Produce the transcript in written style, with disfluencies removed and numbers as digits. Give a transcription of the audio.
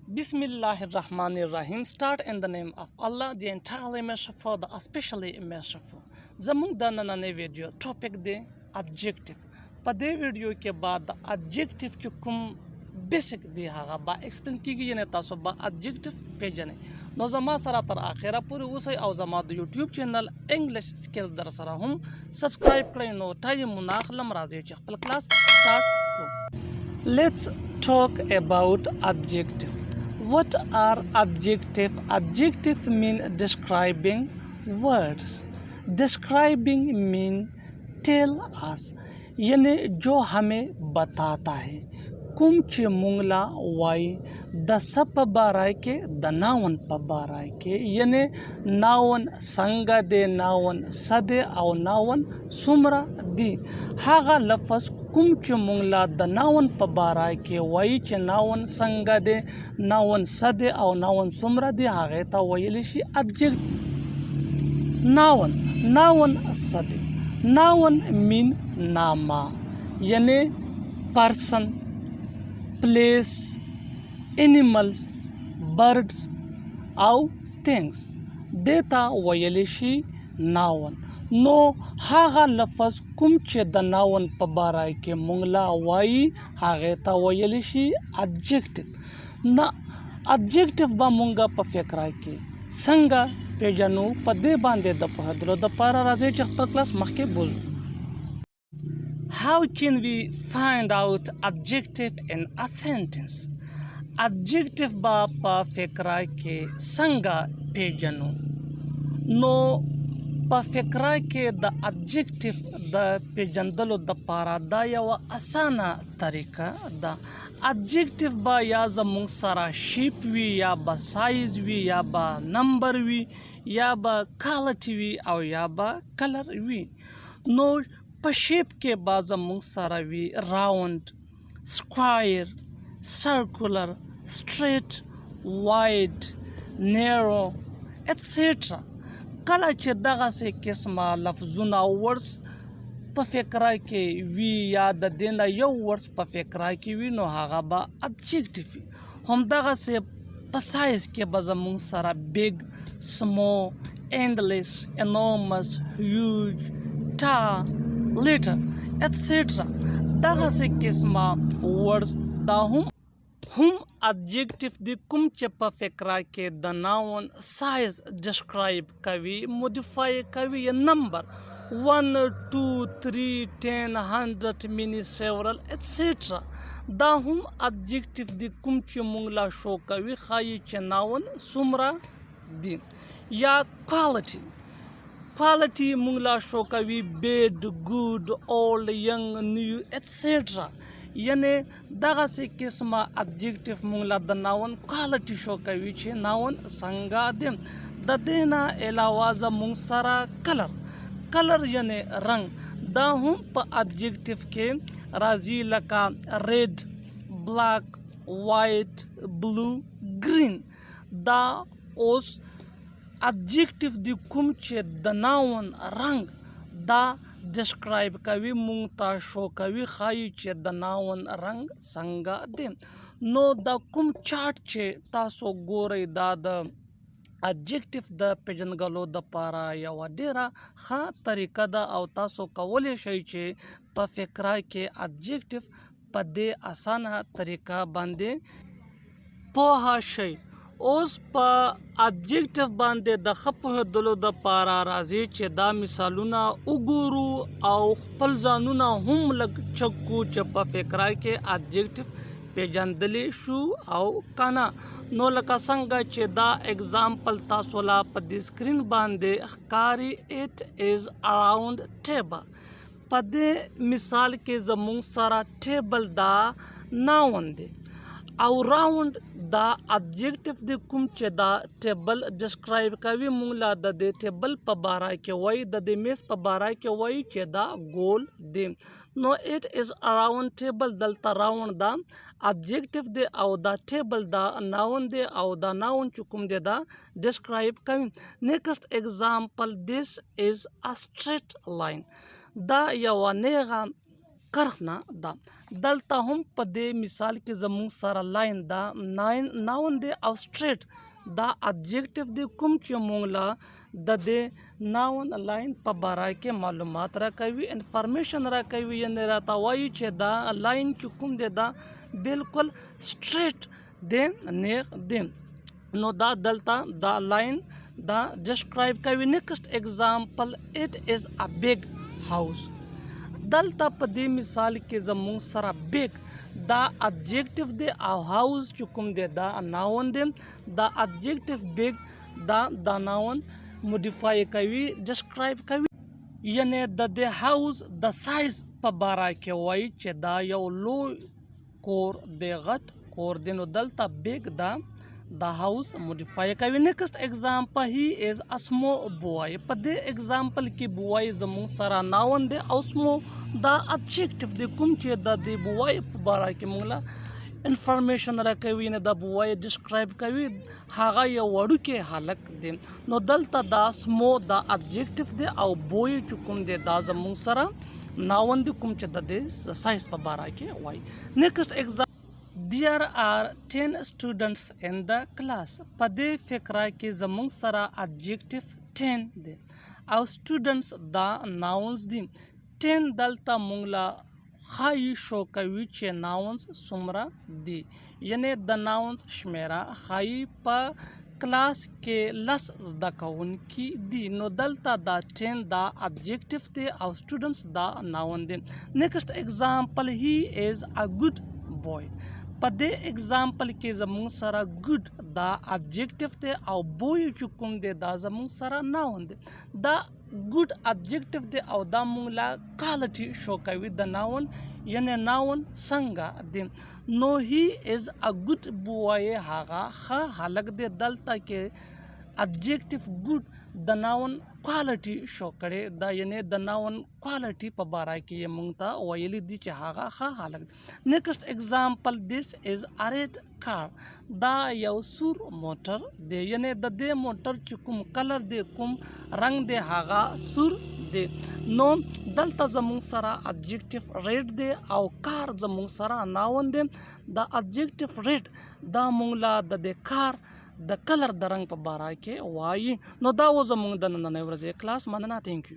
Bismillahirrahmanirrahim. Start in the name of Allah, the entirely merciful, the especially merciful. Zamung da nanane video topic de adjective. Pa de video ke baad adjective chukum basic di haga ba explain kigi ne taso ba adjective pejane. No zama sara tar akhira puri usai au zama do YouTube channel English skill dar sara hum subscribe krai no tayi munakhlam razi chakpal class start ko. Let's talk about adjective. What are adjective? Adjective mean describing words. Describing mean tell us. यानी जो हमें बताता है कुछ Mongla why the sub बाराय के द नावन पबाराय के यानी नावन संग दे नावन सदे और नावन सुमरा दी हागा लफज कुछ मुंगला द नावन पबाराय के वाई चे नावन संग दे नावन सदे और नावन सुमरा दी हागे ता वायलिशी adjective नावन नावन सदे नावन मीन नामा यानी person place, animals, birds, or things. Data wayelishi noun. No haga lafaz kumche da noun pabarai ke mungla wai hageta wayelishi adjective. Na adjective ba munga pa fekrai ke sanga pejanu pade bande da pahadro da para raje chakpa class mahke bozu. How can we find out adjective in a sentence? Adjective ba pa fekra ke sanga pejanu. No pa fekra ke the adjective the pejandalo the para da yawa asana tarika da adjective ba ya zamung sara shape wi ya ba size wi ya ba number wi ya ba quality wi or ya ba color wi. No pa shape ke baza mung sarawi round, square, circular, straight, wide, narrow, etc. Kala che daga se kisma lafzuna words pa fekra ke wi ya da dena yo words pa fekra ke wi no haga ba adjective. Hom daga se pa size ke baza mung sara big, small, endless, enormous, huge, tall, little, etc. Daga se kisma words da hum adjective di kum chepa fekra ke the noun size describe kavi modify kavi a number 1 2 3 10 100 many several etc. Da hum adjective di kum che mungla show kavi khayi che noun sumra di ya quality mungla shokawi bad, good, old, young, new, etc. Yane daga se kisma adjective mungla the noun quality shokawi che noun sanga dem da dena elawaza mungsara color yane rang da hum pa adjective ke razi laka red, black, white, blue, green da os adjective di kumche the noun rang da describe kawi mungta show kawi khayi che the noun rang sanga dem no da kum chart che taso gore da the adjective da pejan galo da para ya wadera kha tarika da au taso kawole shay che pa fekra ke adjective pade asana tarika bande poha shay اوس په adjective باندې د خپه دلو د پارا راځي چې دا مثالونه وګورو او خپل ځانونه هم لګ چکو چې په فکرای کې adjective پیژندلې شو او کانا نو لکه څنګه چې دا اگزامپل تاسو لا په د سکرین باندې ښکاری it is around table په دې مثال کې زموږ سره table دا noun دی او راوند دا adjective د کوم چې دا ټیبل ډسکرایب کوي مونږ لا د ټیبل په باره کې وای د میز په باره کې وای چې دا ګول دی نو it is around table دلته راوند دا adjective دی او دا ټیبل دا noun دی او دا noun چې کوم دی دا ډسکرایب کوي نیکسٹ example this is a straight line دا یو نیغه کرخنا دا دلتا هم په دې مثال کې زموږ سره لاین دا ناون دی او سټریټ دا adjective دی کوم چې موږ لا د دې ناون لاین په باره کې معلومات راکوي انفارمیشن راکوي یعنې راته وایي چې دا لاین چې کوم دی دا بالکل سټریټ دی نیغ دی نو دا دلته دا لاین دا ډسکرایب کوي نیکسٹ ایگزامپل اٹ از ا بیگ هاوس دلته په دې مثال کې زموږ سره بیگ دا adjective دی او هاوس چې کوم دی دا ناون دی دا adjective بیگ دا ناون موډیفای کوي ډسکرایب کوي یعنی د دې هاوس د سایز په باره کې وایي چې دا یو لوی کور دی غټ کور دی نو دلته بیگ دا هاوس موډیفای کوي نیکسٹ ایگزامپل هی از ا سمو بوای په دې ایگزامپل کې بوای زموږ سره ناون دی او سمو دا adjective دی کوم چې د دې بوای په باره کې موږ انفارمیشن راکوي نه د بوای ډسکرایب کوي هغه یو وړوکی هلک دی نو دلته دا سمو دا adjective دی او بوی چې کوم دی دا زموږ سره ناون دی کوم چې د دې سایز په باره کې وایي نیکسٹ ایگزامپل There are 10 students in the class. په دې فقره کې زموږ سره adjective 10 دی او students دا nouns دي 10 دلته موږ لا ښایي شو کوي چې nouns څومره دي یعنی د nouns شمیره ښایي په کلاس کې لس زده کوونکي دي نو دلته دا 10 دا adjective دی او students دا noun دی نیکسٹ ایگزامپل he is a good boy په دې ایگزامپل کې زموږ سره ګډ دا adjective دی او بوی چې کوم دی دا زموږ سره ناون دی دا ګډ adjective دی او دا موږ لا کوالټي شو کوي د ناون یعنی ناون څنګه دی نو هی از ا ګډ بوای هغه ښه هلک دی دلته کې adjective ګډ د ناون کوالټي شو کړي دا یعنی د ناون کوالټي په باره کې موږ ته ویلي دي چې هغه ښه هلک دی نیکسٹ ایگزامپل دیس از ا ریډ کار دا یو سور موټر دی یعنی د دې موټر چې کوم کلر دی کوم رنگ دی هغه سور دی نو دلته زموږ سره adjective ریډ دی او کار زموږ سره ناون دی دا adjective ریډ دا موږ لا د دې کار د کلر د رنګ په باره کې وایي نو دا و زموږ د نننۍ ورځې کلاس مننه تھینک یو